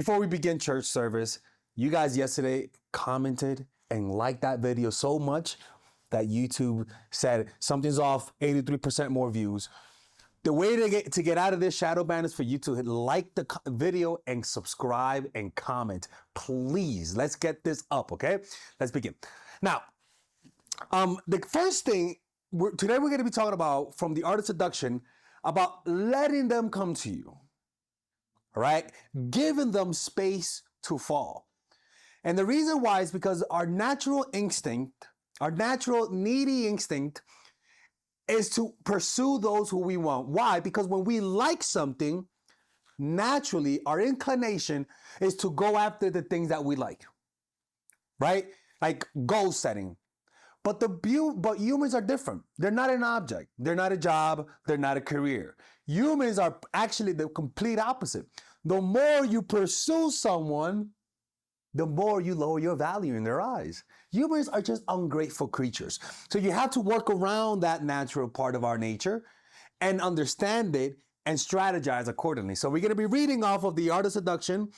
Before we begin church service, you guys yesterday commented and liked that video so much that YouTube said something's off, 83% more views. The way to get out of this shadow ban is for you to like the video and subscribe and comment. Please, let's get this up, okay? Let's begin. Now, the first thing, today we're going to be talking about, from the art of seduction, about letting them come to you. All right? Giving them space to fall. And the reason why is because our natural instinct, our natural needy instinct, is to pursue those who we want. Why? Because when we like something, naturally, our inclination is to go after the things that we like. Right? Like goal setting. But humans are different. They're not an object. They're not a job. They're not a career. Humans are actually the complete opposite. The more you pursue someone, the more you lower your value in their eyes. Humans are just ungrateful creatures. So you have to work around that natural part of our nature and understand it and strategize accordingly. So we're going to be reading off of The Art of Seduction,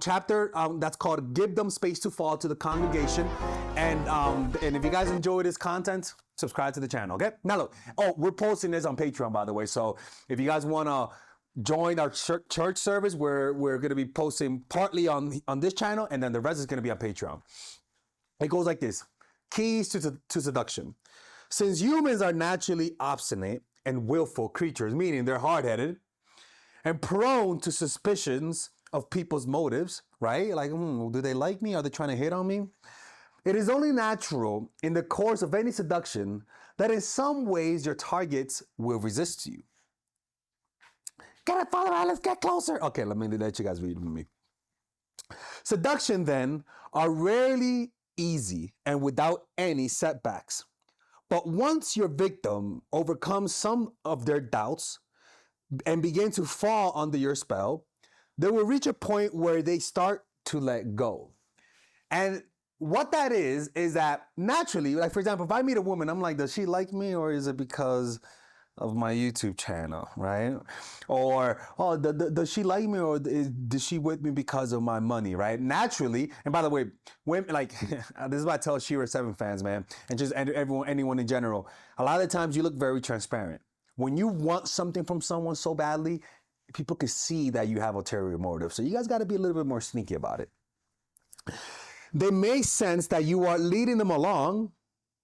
chapter that's called Give Them Space to Fall, to the congregation. And if you guys enjoy this content, subscribe to the channel, okay? Now look, we're posting this on Patreon, by the way. So if you guys want to join our church service, we're going to be posting partly on this channel, and then the rest is going to be on Patreon. It goes like this. Keys to seduction. Since humans are naturally obstinate and willful creatures, meaning they're hard-headed and prone to suspicions of people's motives, right? Like, do they like me? Are they trying to hit on me? It is only natural in the course of any seduction that in some ways your targets will resist you. Get it, Father, let's get closer. Okay, let you guys read with me. Seduction, then, are rarely easy and without any setbacks. But once your victim overcomes some of their doubts and begin to fall under your spell, they will reach a point where they start to let go. And what that is that naturally, like for example, if I meet a woman, I'm like, does she like me, or is it because of my YouTube channel, right? Or, does she like me, or is she with me because of my money, right? Naturally, and by the way, women, like, this is what I tell Shira 7 fans, man, and just anyone in general. A lot of times you look very transparent. When you want something from someone so badly, people can see that you have ulterior motive. So you guys got to be a little bit more sneaky about it. They may sense that you are leading them along,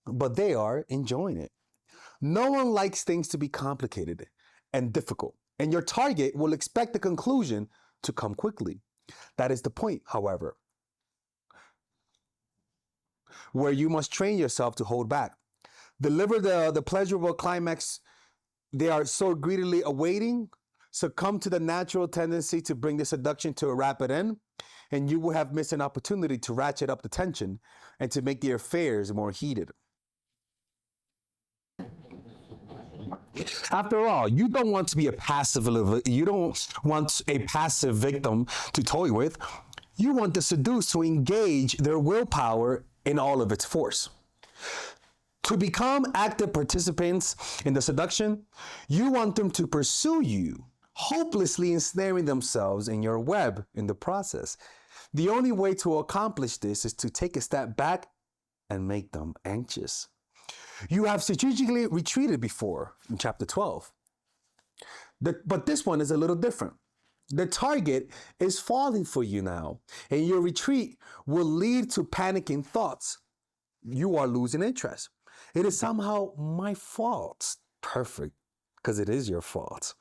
but they are enjoying it. No one likes things to be complicated and difficult, and your target will expect the conclusion to come quickly. That is the point, however, where you must train yourself to hold back. Deliver the pleasurable climax they are so greedily awaiting, succumb to the natural tendency to bring the seduction to a rapid end, and you will have missed an opportunity to ratchet up the tension and to make the affairs more heated. After all, you don't want to be you don't want a passive victim to toy with. You want the seduced to engage their willpower in all of its force. To become active participants in the seduction, you want them to pursue you, hopelessly ensnaring themselves in your web in the process. The only way to accomplish this is to take a step back and make them anxious. You have strategically retreated before in chapter 12. But this one is a little different. The target is falling for you now, and your retreat will lead to panicking thoughts. You are losing interest. It is somehow my fault. Perfect, because it is your fault.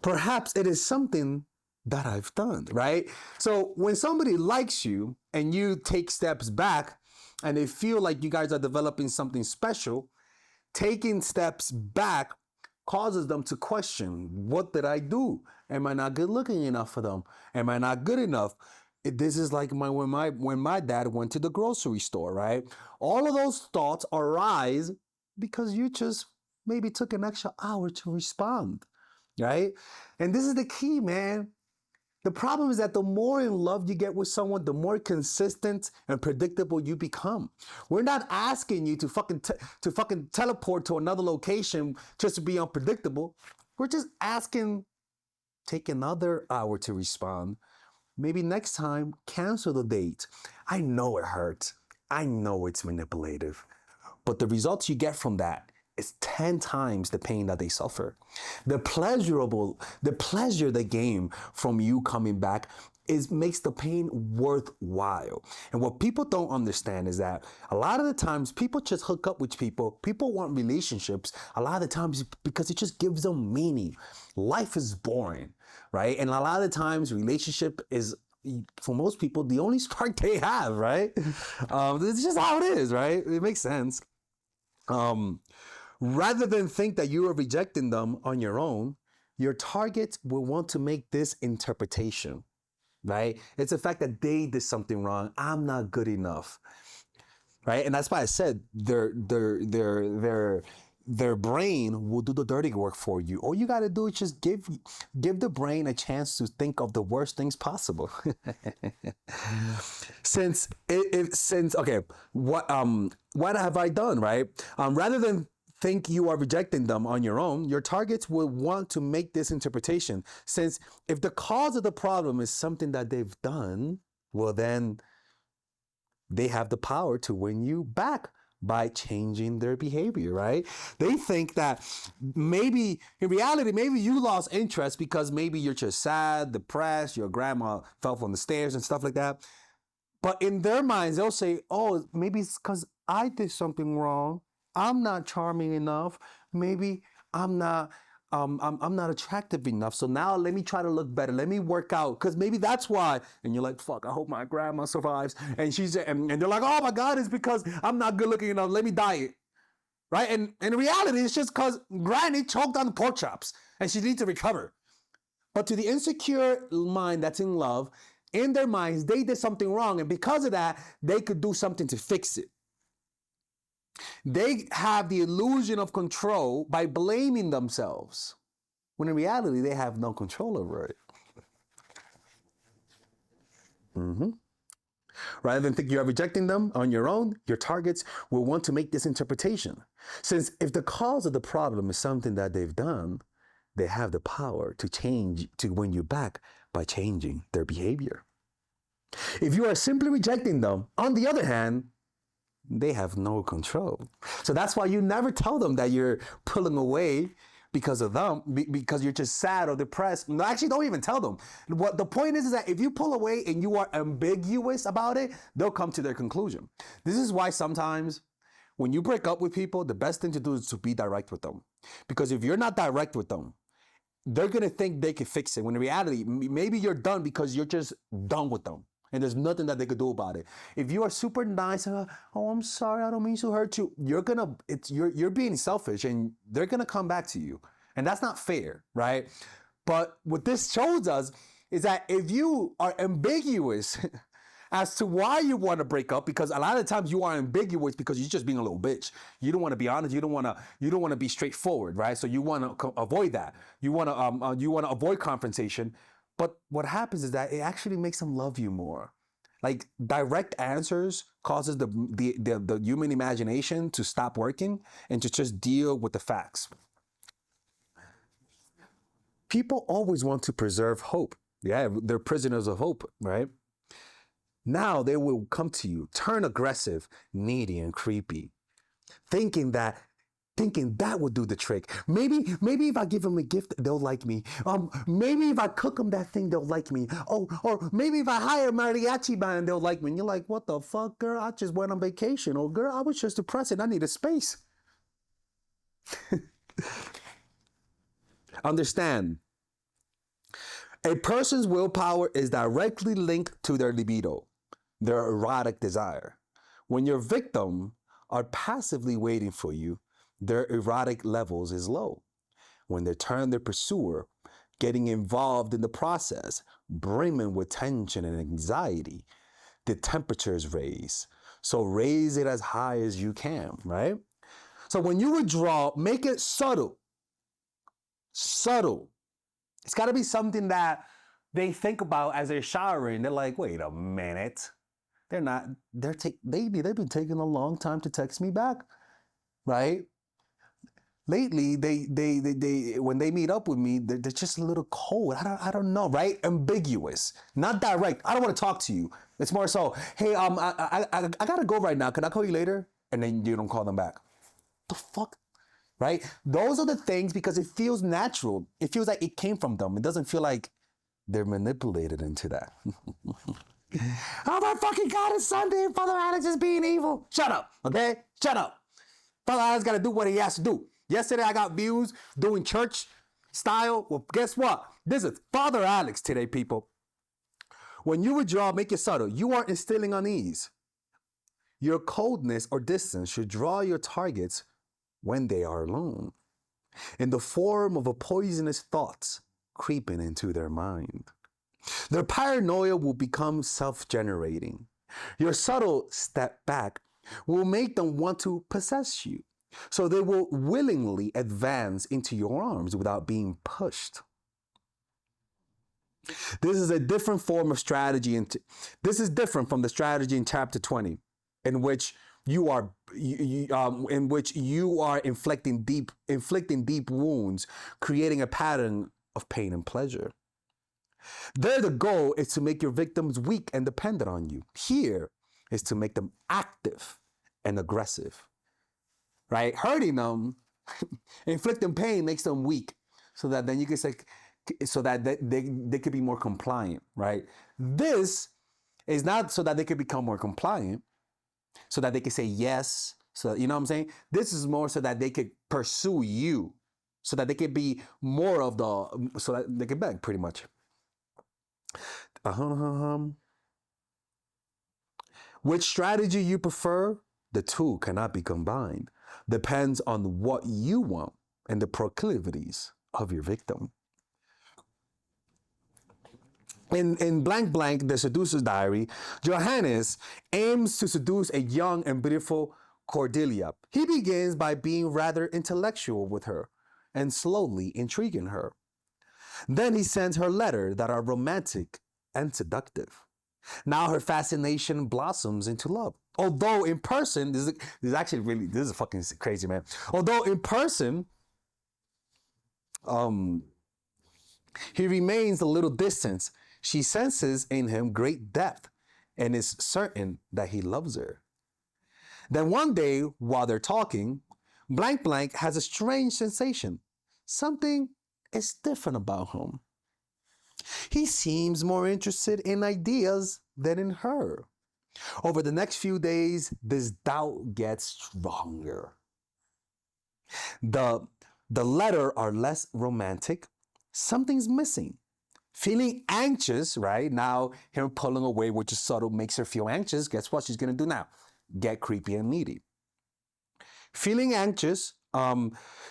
Perhaps it is something that I've done, right? So when somebody likes you and you take steps back, and they feel like you guys are developing something special, taking steps back causes them to question, what did I do? Am I not good looking enough for them? Am I not good enough? This is like when my dad went to the grocery store, right? All of those thoughts arise because you just maybe took an extra hour to respond, right? And this is the key, man. The problem is that the more in love you get with someone, the more consistent and predictable you become. We're not asking you to fucking teleport to another location just to be unpredictable. We're just asking take another hour to respond. Maybe next time, cancel the date. I know it hurts. I know it's manipulative. But the results you get from that is 10 times the pain that they suffer. The pleasure they gain from you coming back makes the pain worthwhile. And what people don't understand is that a lot of the times people just hook up with people. People want relationships a lot of the times because it just gives them meaning. Life is boring, right? And a lot of the times relationship is, for most people, the only spark they have, right? It's just how it is, right? It makes sense. Rather than think that you are rejecting them on your own, your target will want to make this interpretation, right? It's the fact that they did something wrong. I'm not good enough, right? And that's why I said their brain will do the dirty work for you. All you got to do is just give the brain a chance to think of the worst things possible. since okay, what have I done, right? Rather than think you are rejecting them on your own, your targets will want to make this interpretation. Since if the cause of the problem is something that they've done, well then they have the power to win you back by changing their behavior, right? They think that maybe, in reality, maybe you lost interest because maybe you're just sad, depressed, your grandma fell from the stairs and stuff like that. But in their minds, they'll say, oh, maybe it's because I did something wrong. I'm not charming enough. Maybe I'm not attractive enough. So now let me try to look better. Let me work out. Because maybe that's why. And you're like, fuck, I hope my grandma survives. And they're like, oh my God, it's because I'm not good looking enough. Let me diet. Right? And in reality, it's just because Granny choked on the pork chops and she needs to recover. But to the insecure mind that's in love, in their minds, they did something wrong. And because of that, they could do something to fix it. They have the illusion of control by blaming themselves, when in reality, they have no control over it. Rather than think you are rejecting them on your own, your targets will want to make this interpretation. Since if the cause of the problem is something that they've done, they have the power to win you back by changing their behavior. If you are simply rejecting them, on the other hand, they have no control. So that's why you never tell them that you're pulling away because of them, because you're just sad or depressed. No, actually, don't even tell them. What the point is that if you pull away and you are ambiguous about it, they'll come to their conclusion. This is why sometimes when you break up with people, the best thing to do is to be direct with them. Because if you're not direct with them, they're going to think they can fix it. When in reality, maybe you're done because you're just done with them. And there's nothing that they could do about it. If you are super nice, oh, I'm sorry, I don't mean to hurt you. You're being selfish, and they're gonna come back to you, and that's not fair, right? But what this shows us is that if you are ambiguous as to why you want to break up, because a lot of times you are ambiguous because you're just being a little bitch. You don't want to be honest. You don't want to be straightforward, right? So you want to avoid that. You want to avoid confrontation. But what happens is that it actually makes them love you more. Like direct answers causes the human imagination to stop working and to just deal with the facts. People always want to preserve hope. Yeah, they're prisoners of hope, right? Now they will come to you, turn aggressive, needy, and creepy, thinking that would do the trick. Maybe if I give them a gift, they'll like me. Maybe if I cook them that thing, they'll like me. Oh, or maybe if I hire a mariachi band, they'll like me. And you're like, what the fuck, girl? I just went on vacation. Or girl, I was just depressed and I need a space. Understand, a person's willpower is directly linked to their libido, their erotic desire. When your victim are passively waiting for you, their erotic levels is low. When they turn their pursuer, getting involved in the process, brimming with tension and anxiety, the temperatures raise. So raise it as high as you can, right? So when you withdraw, make it subtle. Subtle. It's got to be something that they think about as they're showering. They're like, wait a minute. They've been taking a long time to text me back, right? lately they when they meet up with me, they're just a little cold. I don't know, right? Ambiguous, not direct. I don't want to talk to you. It's more so, hey, I gotta go right now. Can I call you later? And then you don't call them back. The fuck, right? Those are the things because it feels natural. It feels like it came from them. It doesn't feel like they're manipulated into that. Oh my fucking God, it's Sunday and Father Alex is being evil. Shut up, okay? Shut up. Father Alex gotta do what he has to do. Yesterday I got views doing church style. Well, guess what? This is Father Alex today, people. When you withdraw, make it subtle. You are instilling unease. Your coldness or distance should draw your targets when they are alone, in the form of a poisonous thoughts creeping into their mind. Their paranoia will become self-generating. Your subtle step back will make them want to possess you. So they will willingly advance into your arms without being pushed. This is a different form of strategy. This is different from the strategy in chapter 20, in which you are inflicting deep wounds, creating a pattern of pain and pleasure. There, the goal is to make your victims weak and dependent on you. Here is to make them active and aggressive, right? Hurting them, inflicting pain makes them weak, so that then you can say, so that they could be more compliant, right? This is not so that they could become more compliant, so that they could say yes. So, you know what I'm saying? This is more so that they could pursue you, so that they could be more of the, so that they could beg, pretty much. Which strategy you prefer? The two cannot be combined. Depends on what you want and the proclivities of your victim. In blank blank, the seducer's diary, Johannes aims to seduce a young and beautiful Cordelia. He begins by being rather intellectual with her and slowly intriguing her. Then he sends her letters that are romantic and seductive. Now her fascination blossoms into love. Although in person, this is fucking crazy, man. Although in person, he remains a little distant. She senses in him great depth and is certain that he loves her. Then one day, while they're talking, blank blank has a strange sensation. Something is different about him. He seems more interested in ideas than in her. Over the next few days, this doubt gets stronger. The letters are less romantic. Something's missing. Feeling anxious, right? Now, him pulling away, which is subtle, makes her feel anxious. Guess what she's going to do now? Get creepy and needy. Feeling anxious,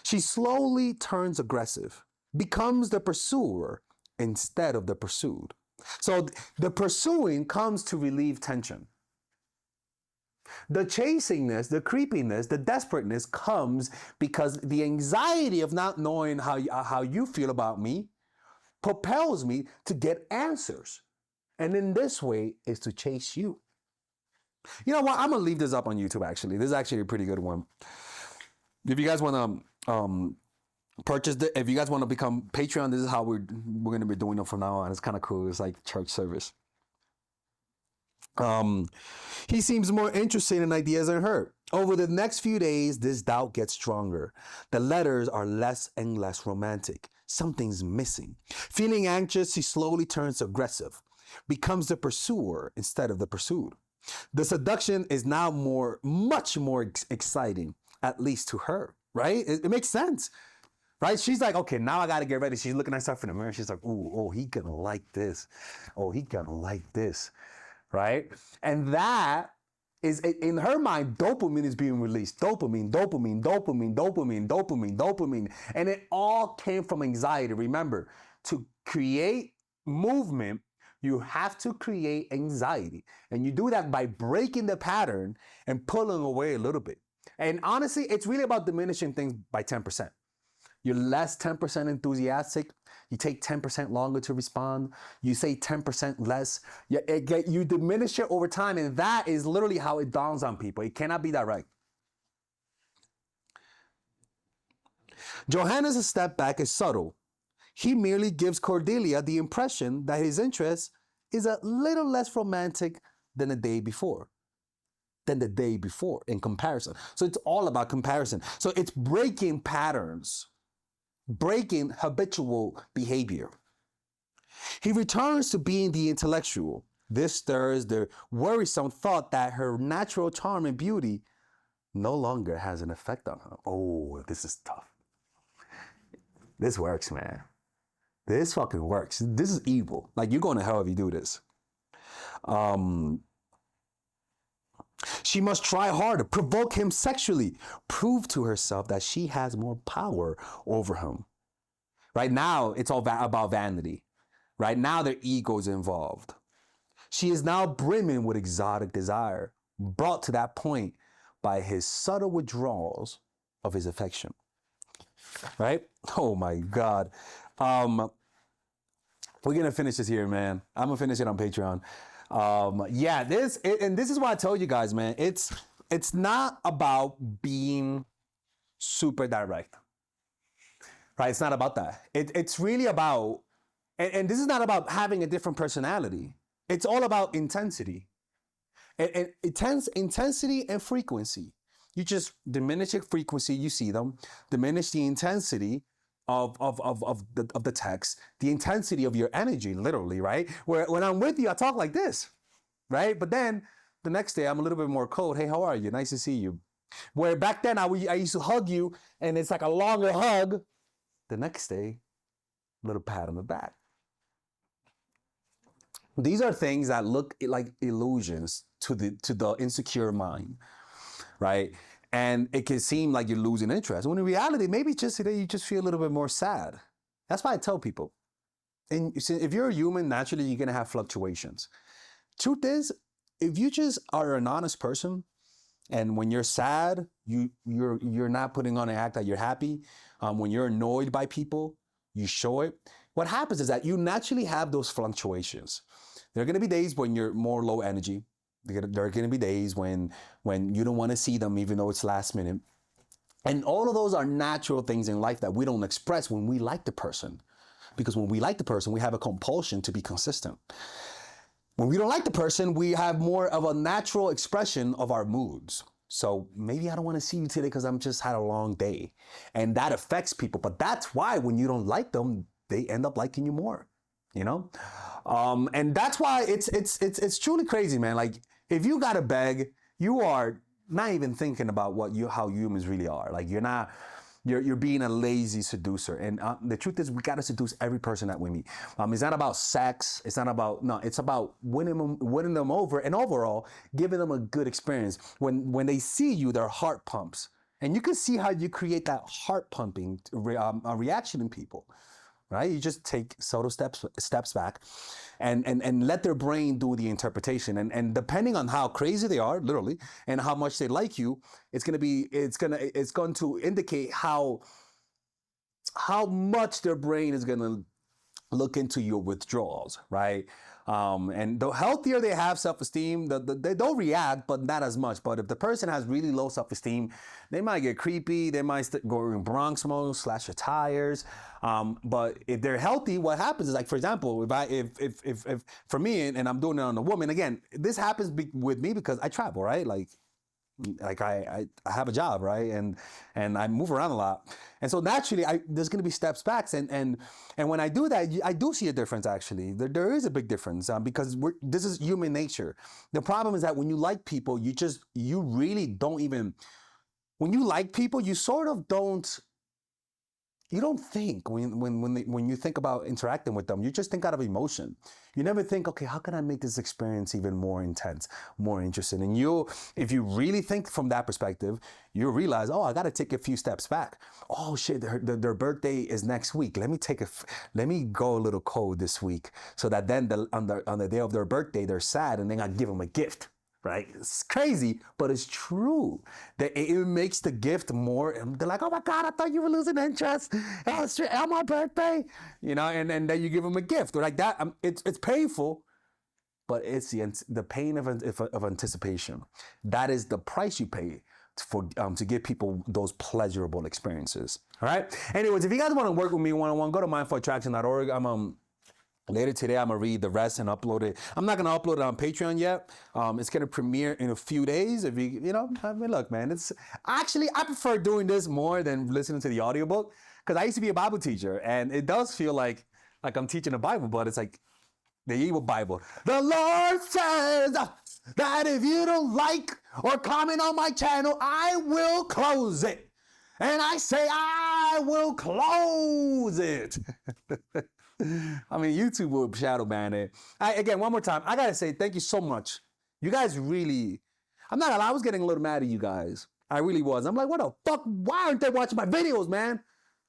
she slowly turns aggressive, becomes the pursuer instead of the pursued. So the pursuing comes to relieve tension. The chasingness, the creepiness, the desperateness comes because the anxiety of not knowing how you feel about me propels me to get answers. And in this way is to chase you. You know what? I'm going to leave this up on YouTube, actually. This is actually a pretty good one. If you guys want to purchase it, if you guys want to become Patreon, this is how we're going to be doing it from now on. It's kind of cool. It's like church service. He seems more interested in ideas than her. Over the next few days, this doubt gets stronger. The letters are less and less romantic. Something's missing. Feeling anxious, he slowly turns aggressive, becomes the pursuer instead of the pursued. The seduction is now much more exciting, at least to her, right? It makes sense, right? She's like, okay, now I got to get ready. She's looking at herself in the mirror. She's like, oh, he gonna like this. Oh, he gonna like this. Right? And that is, in her mind, dopamine is being released. Dopamine. And it all came from anxiety. Remember, to create movement, you have to create anxiety. And you do that by breaking the pattern and pulling away a little bit. And honestly, it's really about diminishing things by 10%. You're less 10% enthusiastic. You take 10% longer to respond. You say 10% less. You diminish it over time, and that is literally how it dawns on people. It cannot be direct. Johannes' step back is subtle. He merely gives Cordelia the impression that his interest is a little less romantic than the day before. In comparison. So it's all about comparison. So it's breaking patterns, breaking habitual behavior. He returns to being the intellectual. This stirs the worrisome thought that her natural charm and beauty no longer has an effect on her. Oh, this is tough. This works, man. This fucking works. This is evil. Like, you're going to hell if you do this. She must try harder, provoke him sexually, prove to herself that she has more power over him. Right now, it's all about vanity. Right now, their ego is involved. She is now brimming with exotic desire, brought to that point by his subtle withdrawals of his affection. Right? Oh my God. We're going to finish this here, man. I'm going to finish it on Patreon. This is why I told you guys, man, it's not about being super direct, right? It's not about that. It's really about, and this is not about having a different personality. It's all about intensity. And intensity and frequency. You just diminish the frequency, you see them, diminish the intensity of the text, the intensity of your energy, literally, right? Where when I'm with you, I talk like this, right? But then the next day, I'm a little bit more cold. Hey, how are you? Nice to see you. Where back then, I used to hug you, and it's like a longer hug. The next day, a little pat on the back. These are things that look like illusions to the insecure mind, right? And it can seem like you're losing interest. When in reality, maybe just today you just feel a little bit more sad. That's why I tell people. And if you're a human, naturally you're gonna have fluctuations. Truth is, if you just are an honest person, and when you're sad, you're not putting on an act that you're happy. When you're annoyed by people, you show it. What happens is that you naturally have those fluctuations. There are gonna be days when you're more low energy. There are going to be days when you don't want to see them, even though it's last minute. And all of those are natural things in life that we don't express when we like the person. Because when we like the person, we have a compulsion to be consistent. When we don't like the person, we have more of a natural expression of our moods. So maybe I don't want to see you today because I'm just had a long day. And that affects people. But that's why when you don't like them, they end up liking you more. You know? And that's why it's truly crazy, man. Like, if you gotta beg, you are not even thinking about how humans really are. Like, you're being a lazy seducer. And the truth is, we gotta seduce every person that we meet. It's not about sex. It's about winning them over, and overall giving them a good experience. When they see you, their heart pumps, and you can see how you create that heart pumping reaction in people. Right? You just take subtle steps back and let their brain do the interpretation. And depending on how crazy they are, literally, and how much they like you, it's going to indicate how much their brain is gonna look into your withdrawals, right? And the healthier they have self-esteem, they don't react, but not as much. But if the person has really low self-esteem, they might get creepy. They might go in Bronx mode, slash their tires. But if they're healthy, what happens is, like, for example, if for me, and I'm doing it on a woman, again, this happens with me because I travel, right? Like I have a job, right? And I move around a lot. And so naturally, there's going to be steps back. And when I do that, I do see a difference, actually. There is a big difference because this is human nature. The problem is that when you like people, you really don't even, when you like people, you sort of don't, you don't think when you think about interacting with them, you just think out of emotion. You never think, okay, how can I make this experience even more intense, more interesting? And if you really think from that perspective, you realize, oh, I got to take a few steps back. Oh shit, their birthday is next week. Let me go a little cold this week, so that then on the day of their birthday, they're sad, and then I give them a gift. Right? It's crazy, but it's true. That it makes the gift more, and they're like, oh my God, I thought you were losing interest. It's on my birthday. You know, and then you give them a gift. Like that, it's painful, but it's the pain of anticipation. That is the price you pay to give people those pleasurable experiences. All right. Anyways, if you guys want to work with me one-on-one, go to mindfulattraction.org. I'm later today, I'm gonna read the rest and upload it. I'm not gonna upload it on Patreon yet. It's gonna premiere in a few days. If I mean, look, man, it's actually, I prefer doing this more than listening to the audiobook, because I used to be a Bible teacher, and it does feel like I'm teaching the Bible, but it's like the evil Bible. The Lord says that if you don't like or comment on my channel, I will close it. And I say, I will close it. I mean, YouTube will shadow ban it. Again, one more time, I gotta say thank you so much. You guys really, I'm not gonna lie, I was getting a little mad at you guys. I really was. I'm like, what the fuck? Why aren't they watching my videos, man?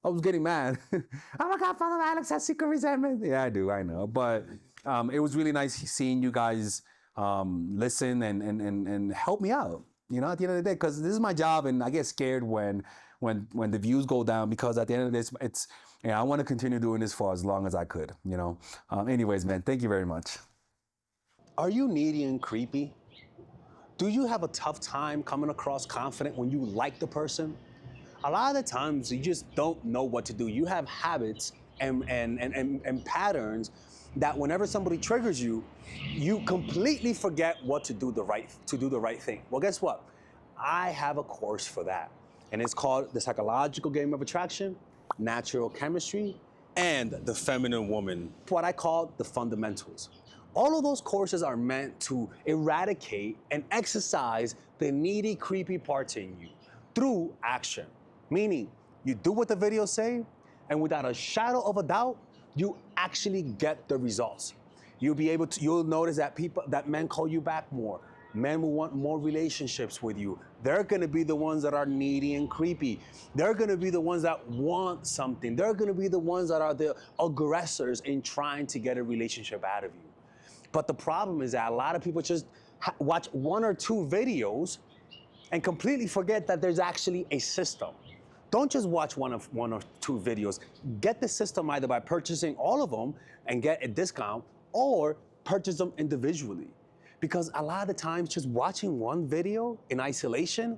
I was getting mad. Oh my God, Father Alex has secret resentment. Yeah, I do, I know. But it was really nice seeing you guys listen and help me out, at the end of the day, because this is my job, and I get scared when the views go down, because at the end of this, I want to continue doing this for as long as I could, Anyways, man, thank you very much. Are you needy and creepy? Do you have a tough time coming across confident when you like the person? A lot of the times you just don't know what to do. You have habits and patterns that whenever somebody triggers you, you completely forget what to do the right thing. Well, guess what? I have a course for that. And it's called The Psychological Game of Attraction, Natural Chemistry, and The Feminine Woman, what I call the fundamentals. All of those courses are meant to eradicate and exercise the needy, creepy parts in you through action. Meaning, you do what the videos say, and without a shadow of a doubt, you actually get the results. You'll notice that men call you back more. Men will want more relationships with you. They're gonna be the ones that are needy and creepy. They're gonna be the ones that want something. They're gonna be the ones that are the aggressors in trying to get a relationship out of you. But the problem is that a lot of people just watch one or two videos and completely forget that there's actually a system. Don't just watch one or two videos. Get the system either by purchasing all of them and get a discount, or purchase them individually. Because a lot of the times, just watching one video in isolation,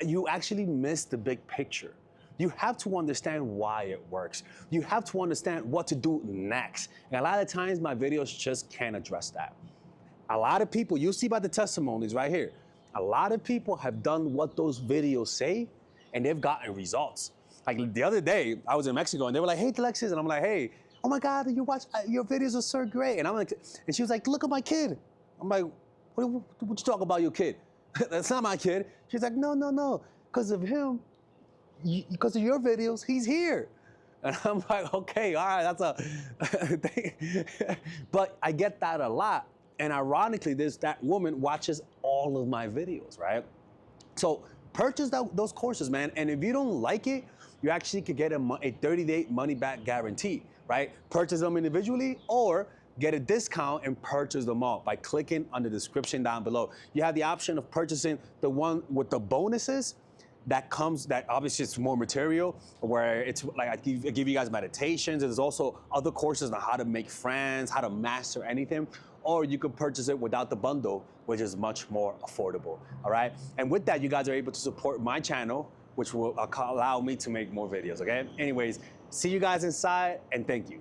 you actually miss the big picture. You have to understand why it works. You have to understand what to do next. And a lot of times, my videos just can't address that. A lot of people, you see by the testimonies right here, a lot of people have done what those videos say, and they've gotten results. Like the other day, I was in Mexico, and they were like, "Hey, Alexis," and I'm like, "Hey, oh my God, your videos are so great." And I'm like, and she was like, "Look at my kid." I'm like, what you talk about your kid? That's not my kid. She's like, no, because of him, because of your videos, he's here. And I'm like, okay, all right, that's a thing. But I get that a lot. And ironically, that woman watches all of my videos, right? So purchase those courses, man. And if you don't like it, you actually could get a 30-day money-back guarantee, right? Purchase them individually, or get a discount and purchase them all by clicking on the description down below. You have the option of purchasing the one with the bonuses that obviously it's more material, where it's like I give you guys meditations. There's also other courses on how to make friends, how to master anything. Or you could purchase it without the bundle, which is much more affordable, all right? And with that, you guys are able to support my channel, which will allow me to make more videos, okay? Anyways, see you guys inside, and thank you.